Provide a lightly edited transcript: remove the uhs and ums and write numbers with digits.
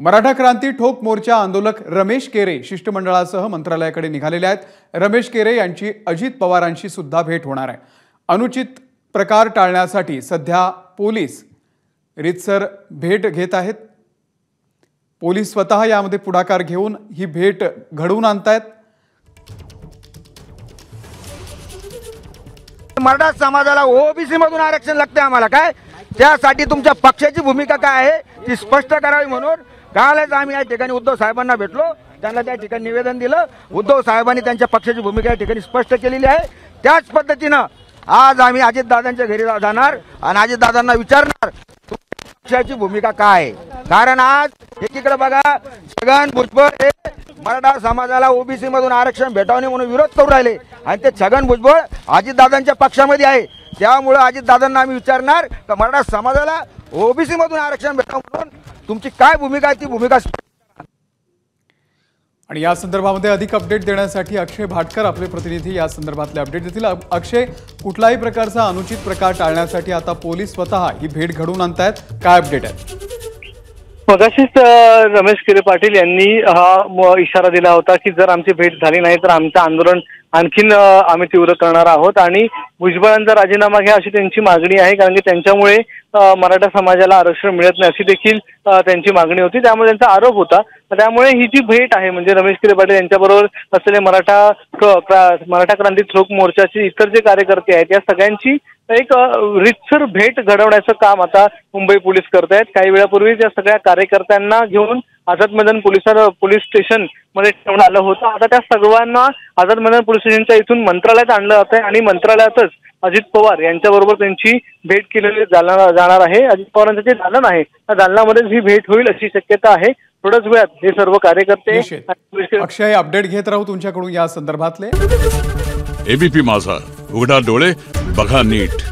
मराठा क्रांती ठोक मोर्चा आंदोलक रमेश केरे शिष्टमंडळासह मंत्रालयाकडे निघालेले आहेत। रमेश केरे यांची अजित पवारांशी सुद्धा भेट होणार आहे। अनुचित प्रकार टाळण्यासाठी सध्या पोलीस रीतसर भेट घेत आहेत। पोलीस स्वतः यामध्ये पुढाकार घेऊन ही भेट घडवून आणतायत। मराठा समाजाला ओबीसी मधून आरक्षण लागते आम्हाला काय, त्यासाठी तुमच्या पक्षाची भूमिका काय आहे ती स्पष्ट करावी म्हणून कालच आम्ही या ठिकाणी उद्धव साहेबांना भेटलो, त्यांना त्या ठिकाणी निवेदन दिलं। उद्धव साहेबांनी त्यांच्या पक्षाची भूमिका या ठिकाणी स्पष्ट केलेली आहे। त्याच पद्धतीनं आज आम्ही अजितदादांच्या घरी जाणार आणि अजितदादांना विचारणार पक्षाची भूमिका काय आहे। कारण आज एकीकडे बघा छगन भुजबळ हे मराठा समाजाला ओबीसी मधून आरक्षण भेटावणे म्हणून विरोध करू राहिले आणि ते छगन भुजबळ अजितदादांच्या पक्षामध्ये आहे। त्यामुळे अजितदादांना आम्ही विचारणार की मराठा समाजाला ओबीसी मधून आरक्षण भेटावं म्हणून तुमची काय भूमिका आहे ती भूमिका। आणि या संदर्भामध्ये अधिक अपडेट देण्यासाठी अक्षय भाटकर आपले प्रतिनिधी या संदर्भातले अपडेट देतील। अक्षय, कुठलाही प्रकारचा अनुचित प्रकार टाळण्यासाठी आता पोलीस स्वतः ही भेट घडवून आणतायत, काय अपडेट आहे? मगाशीच रमेश केरे पाटील यांनी हा इशारा दिला होता की जर आमची भेट झाली नाही तर आमचं आंदोलन आणखीन आम्ही तीव्र करणार आहोत आणि भुजबळांचा राजीनामा घ्या अशी त्यांची मागणी आहे। कारण की त्यांच्यामुळे मराठा समाजाला आरक्षण मिळत नाही अशी देखील त्यांची मागणी होती, त्यामुळे त्यांचा आरोप होता। त्यामुळे ही जी भेट आहे म्हणजे रमेश केरे पाटील यांच्याबरोबर असलेले मराठा क्रांती ठोक मोर्चाचे इतर जे कार्यकर्ते आहेत या सगळ्यांची एक रीतसर भेट घडवण्याचं काम आता मुंबई पोलीस करत आहेत। काही वेळापूर्वी त्या सगळ्या कार्यकर्त्यांना घेऊन आझाद मैदान पोलीस स्टेशन मध्ये ठेवण्यात आलं होतं। आता त्या सर्वांना आझाद मैदान पोलीस स्टेशनच्या इथून मंत्रालयात आणलं जात आहे आणि मंत्रालयातच अजित पवार यांच्याबरोबर त्यांची भेट केलेली जाणार आहे। अजित पवारांचं जे दालन आहे त्या दालनामध्येच ही भेट होईल अशी शक्यता आहे। थोड्याच वेळात हे सर्व कार्यकर्ते अक्षय अपडेट घेत राहू तुमच्याकडून या संदर्भातले। एबीपी माझा, उघडा डोळे बघा नीट।